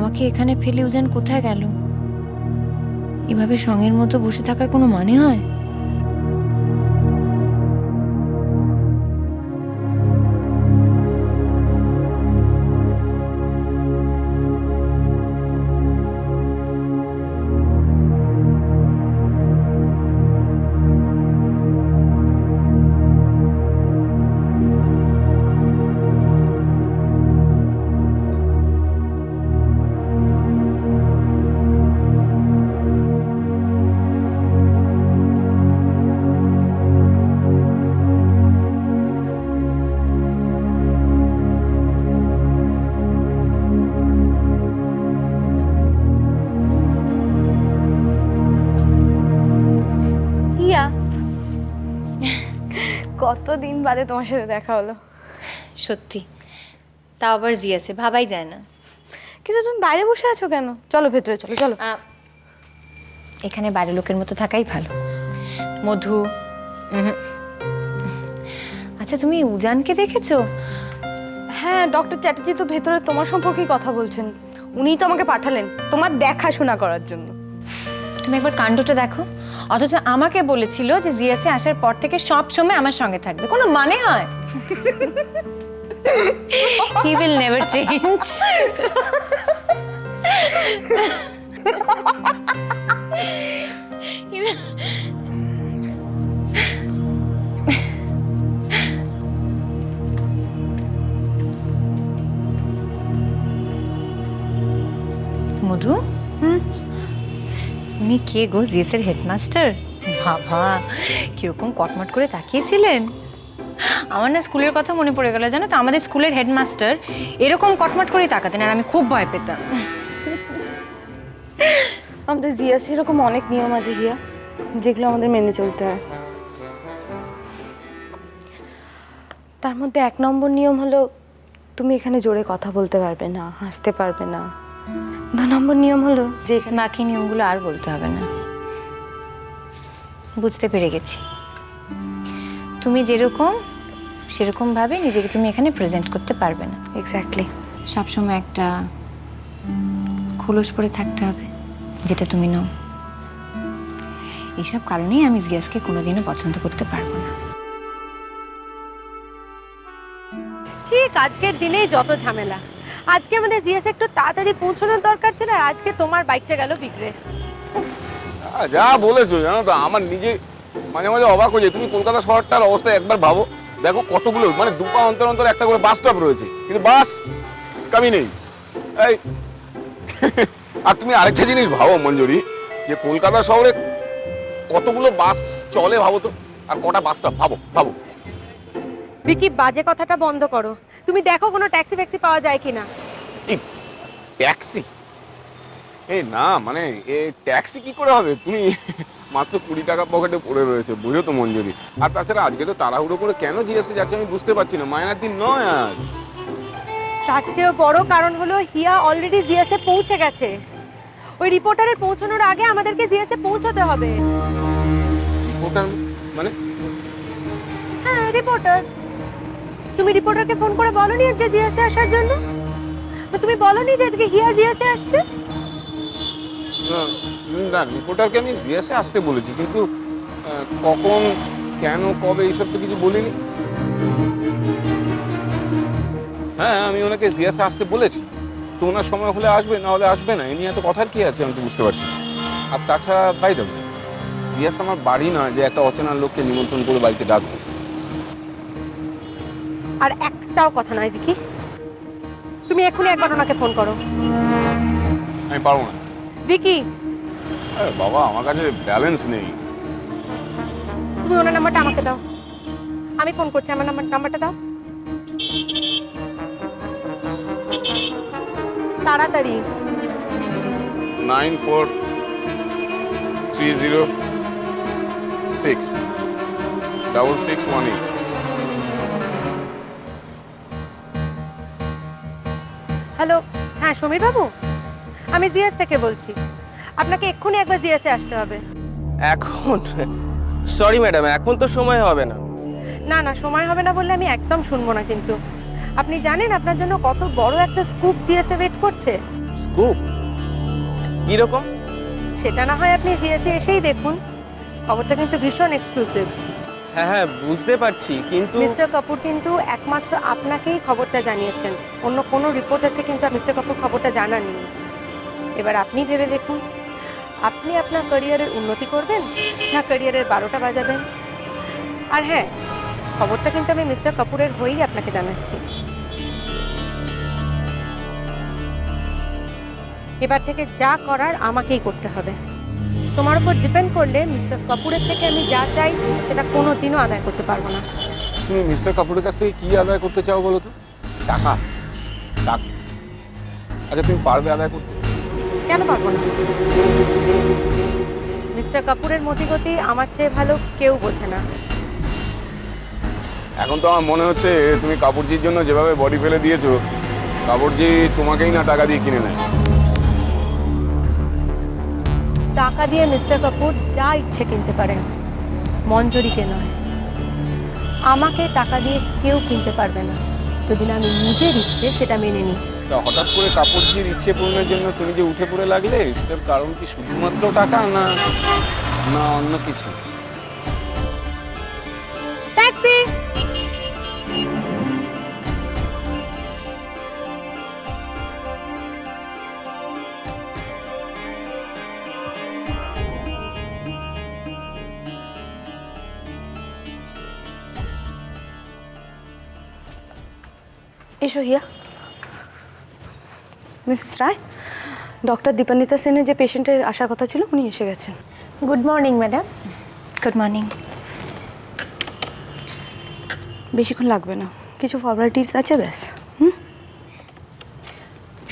আমাকে এখানে ফেলে উজান কোথায় গেল? এভাবে সঙ্গের মতো বসে থাকার কোনো মানে হয়? কতদিন বাদে তোমার সাথে দেখা হলো। সত্যি, তা আবার জিয়াসে ভাবাই যায় না। কিন্তু তুমি বাইরে বসে আছো কেন? চলো ভেতরে চলো। চলো। এখানে বাইরের লোকের মতো থাকাই ভালো। মধু, আচ্ছা তুমি উজানকে দেখেছো? হ্যাঁ, ডক্টর চ্যাটার্জি তো ভেতরে তোমার সম্পর্কেই কথা বলছেন। উনিই তো আমাকে পাঠালেন তোমার দেখাশোনা করার জন্য। তুমি একবার কাণ্ডটা দেখো। অথচ আমাকে বলেছিল যে জিয়াসে আসার পর থেকে সব সময় আমার সঙ্গে থাকবে। কোনো মানে হয়? He will never change. He will... মধু, উনি কে গো? জিএসের হেডমাস্টার? বাবা, কিরকম কটমট করে তাকিয়েছিলেন। আমার না স্কুলের কথা মনে পড়ে গেল, জানো তো আমাদের স্কুলের হেডমাস্টার এরকম কটমট করেই তাকাতেন, আর আমি খুব ভয় পেতাম। আমাদের জিএসসি এরকম অনেক নিয়ম আছে গিয়া, যেগুলো আমাদের মেনে চলতে হয়। তার মধ্যে 1 নম্বর নিয়ম হলো তুমি এখানে জোরে কথা বলতে পারবে না, হাসতে পারবে না। 2 নম্বর নিয়ম হলো যে এখানে বাকি নিয়মগুলো আর বলতে হবে না, বুঝতে পেরে গেছি। তুমি যেরকম সেরকম ভাবে নিজেকে তুমি এখানে প্রেজেন্ট করতে পারবে না। এক্স্যাক্টলি। সবসময় একটা খোলস পরে থাকতে হবে, যেটা তুমি নও। এইসব কারণেই আমি জিয়াসকে কোনোদিনও পছন্দ করতে পারবো না। ঠিক আজকের দিনেই যত ঝামেলা। আজকে আমাদের জিএস একটু তাড়াতাড়ি পৌঁছানোর দরকার ছিল, আর আজকে তোমার বাইকটা গেল বিগড়ে। যা বলেছো জানো তো, আমার নিজে মাঝে মাঝে অবাক হয়ে যায়। তুমি কলকাতা শহরটার অবস্থা একবার ভাবো, দেখো কতগুলো মানে দুপা অন্তর অন্তর একটা করে বাস স্টপ রয়েছে, কিন্তু বাস কামি নেই। এই আর তুমি আরেকটা জিনিস ভাবো মঞ্জুরি, যে কলকাতা শহরে কতগুলো বাস চলে ভাবো তো, আর কটা বাস স্টপ ভাবো ভাবো। বিকি, বাজে কথাটা বন্ধ করো। তুমি দেখো কোনো ট্যাক্সি ফ্যাক্সি পাওয়া যায় কিনা। এই ট্যাক্সি? এই না মানে এই ট্যাক্সি কি করে হবে? তুমি মাত্র 20 টাকা পকেটে পড়ে রয়েছে, বুঝো তো মঞ্জুরি। আর তাছাড়া আজকে তো তাড়াহুড়ো করে কেন জিএসে যাচ্ছে আমি বুঝতে পারছি না। মায়ের দিন নয় আজ। তার চেয়েও বড় কারণ হলো হিয়া অলরেডি জিএসে পৌঁছে গেছে। ওই রিপোর্টারের পৌঁছানোর আগে আমাদেরকে জিএসে পৌঁছতে হবে। ওটার মানে? হ্যাঁ, রিপোর্টার। তুমি রিপোর্টারকে ফোন করে বলনি আজকে জিএসে আসার জন্য? তুমি বলনি যে আজকে হিয়া জিএসে আসছে? না, রিপোর্টারকে আমি জিএসে আসতে বলেছি, কিন্তু কখন, কেন, কবে এইসব তো কিছু বলিনি। হ্যাঁ, আমি ওনাকে জিএসে আসতে বলেছি, তো ওনার সময় হলে আসবে, না হলে আসবে না। এ নিয়ে এত কথার কি আছে আমি তো বুঝতে পারছি না। আর তাছাড়া বাই দেবো, জিএস আমার বাড়ি নয় যে একটা অচেনা লোককে নিমন্ত্রণ করে বাড়িতে ডাকবো। আর একটাও কথা নয় বিকি, তুমি এক্ষুনি একবার ওনাকে ফোন করো। আমি পারবো না। বিকি, আরে বাবা, আমার কাছে ব্যালেন্স নেই। তুমি ওনার নাম্বারটা আমাকে দাও। আমি ফোন করছি, আমার নাম্বারটা দাও তাড়াতাড়ি। 94306618। হ্যালো, হ্যাঁ সমীর বাবু, আমি জিএস থেকে বলছি। আপনাকে এক্ষুনি একবার জিএসে আসতে হবে। এখন? সরি ম্যাডাম, এখন তো সময় হবে না। না না, সময় হবে না বললে আমি একদম শুনবো না। কিন্তু আপনি জানেন আপনার জন্য কত বড় একটা স্কুপ জিএসএ ওয়েট করছে। স্কুপ কিরকম? সেটা না হয় আপনি জিএসে এসেই দেখুন। খবরটা কিন্তু ভীষণ এক্সক্লুসিভ। হ্যাঁ হ্যাঁ, বুঝতে পারছি, কিন্তু মিস্টার কাপুর কিন্তু একমাত্র আপনাকেই খবরটা জানিয়েছেন, অন্য কোনো রিপোর্টারকে কিন্তু মিস্টার কাপুর খবরটা জানাননি। এবার আপনি ভেবে দেখুন, আপনি আপনার ক্যারিয়ারের উন্নতি করবেন না ক্যারিয়ারের 12টা বাজাবেন। আর হ্যাঁ, খবরটা কিন্তু আমি মিস্টার কাপুরের হয়েই আপনাকে জানাচ্ছি। এবার থেকে যা করার আমাকেই করতে হবে। তোমার উপর ডিপেন্ড করলে মিস্টার কাপুরের থেকে আমি যা চাই সেটা কোনো দিনও আদায় করতে পারবো না। তুমি মিস্টার কাপুরের কাছ থেকে কি আদায় করতে চাও বলো তো? টাকা? টাকা? আচ্ছা, তুমি পারবে আদায় করতে? কেন পারবো না? মিস্টার কাপুরের মতিগতি আমার চেয়ে ভালো কেউ বোঝে না। এখন তো আমার মনে হচ্ছে তুমি কাপুরজির জন্য যেভাবে বডি ফেলে দিয়েছো, কাপুরজি তোমাকেই না টাকা দিয়ে কিনে নেয়। টাকা দিয়ে মিস্টার কাপুর যা ইচ্ছে কিনতে পারেন, মঞ্জরিকে নয়। আমাকে টাকা দিয়ে কেউ কিনতে পারবে না, যদি না আমি নিজের ইচ্ছে সেটা মেনে নিই। তা হঠাৎ করে কাপুরজির ইচ্ছে পূরণের জন্য তুমি যে উঠে পড়ে লাগলে, সেটার কারণ কি শুধুমাত্র টাকা, না না অন্য কিছু? ট্যাক্সি! এসো হিয়া। মিসেস রায়, ডক্টর দীপান্বিতা সেনের যে পেশেন্টের আসার কথা ছিল উনি এসে গেছেন। Good morning madam. Good morning. বেশিক্ষণ লাগবে না, কিছু ফর্মালিটিস আছে ব্যাস।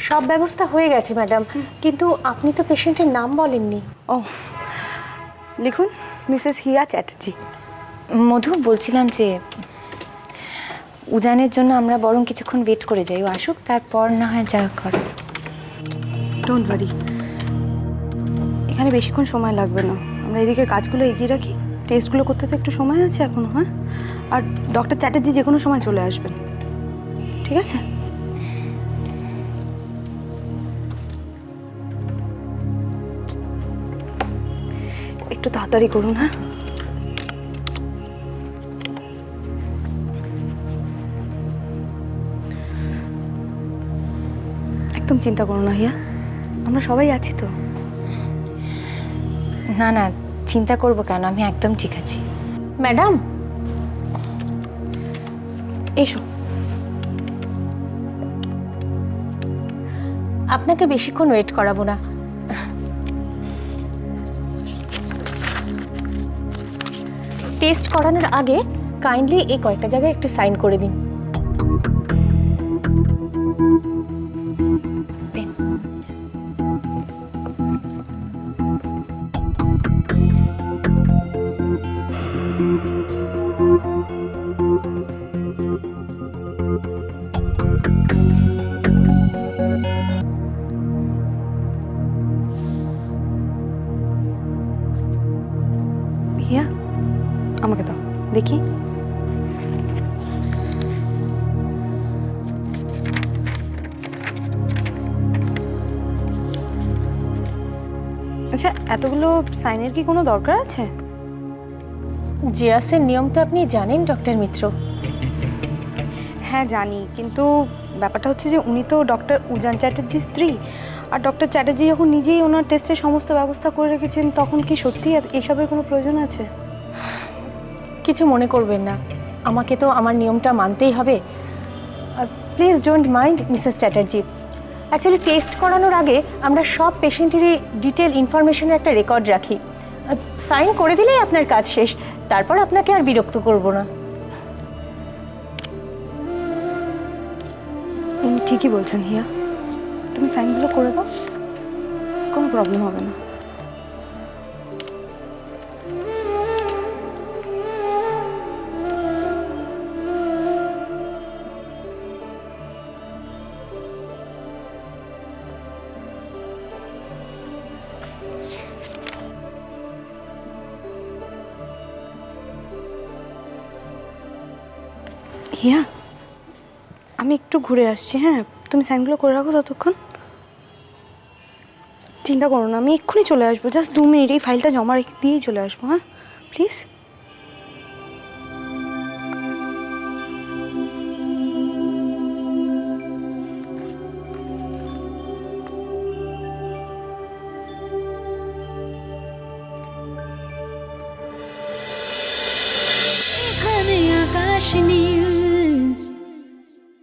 সব ব্যবস্থা হয়ে গেছে ম্যাডাম, কিন্তু আপনি তো পেশেন্টের নাম বলেননি। ও, লিখুন মিসেস হিয়া চ্যাটার্জি। মধু, বলছিলাম যে উজানের জন্য আমরা বরং কিছুক্ষণ ওয়েট করে যাই, ও আসুক, তারপর না হয় যা করে। ডোন্ট ওয়ারি, এখানে বেশিক্ষণ সময় লাগবে না। আমরা এদিকে কাজগুলো এগিয়ে রাখি, টেস্টগুলো করতে তো একটু সময় আছে এখনো। হ্যাঁ, আর ডক্টর চ্যাটার্জি যে কোনো সময় চলে আসবেন, ঠিক আছে? একটু তাড়াতাড়ি করুন। হ্যাঁ, একদম চিন্তা করো না হিয়া, আমরা সবাই আছি তো। না না, চিন্তা করব কেন, আমি একদম ঠিক আছি। ম্যাডাম, এসো। আপনাকে বেশিক্ষণ ওয়েট করাবো না। টেস্ট করানোর আগে কাইন্ডলি এই কয়েকটা জায়গায় একটু সাইন করে দিন। হিয়া, আমাকে দাও দেখি। আচ্ছা, এতগুলো সাইনের কি কোনো দরকার আছে? জিয়াসের নিয়ম তো আপনি জানেন ডক্টর মিত্র। হ্যাঁ জানি, কিন্তু ব্যাপারটা হচ্ছে যে উনি তো ডক্টর উজান চ্যাটার্জির স্ত্রী, আর ডক্টর চ্যাটার্জি যখন নিজেই ওনার টেস্টের সমস্ত ব্যবস্থা করে রেখেছেন, তখন কি সত্যি এসবের কোনো প্রয়োজন আছে? কিছু মনে করবেন না, আমাকে তো আমার নিয়মটা মানতেই হবে। Please don't mind Mrs Chatterjee. Actually test করানোর আগে আমরা সব পেশেন্টেরই ডিটেল ইনফরমেশনের একটা রেকর্ড রাখি। সাইন করে দিলেই আপনার কাজ শেষ, তারপর আপনাকে আর বিরক্ত করব না। উনি ঠিকই বলছেন হিয়া, তুমি সাইনগুলো করে দাও, কোনো প্রবলেম হবে না। হিয়া, আমি একটু ঘুরে আসছি। হ্যাঁ, তুমি সাইনগুলো করে রাখো ততক্ষণ। চিন্তা করো না, আমি এক্ষুনি চলে আসবো, জাস্ট 2 মিনিট এই ফাইলটা জমা রেখে দিয়েই চলে আসবো, হ্যাঁ প্লিজ। এখানে আকাশ নীল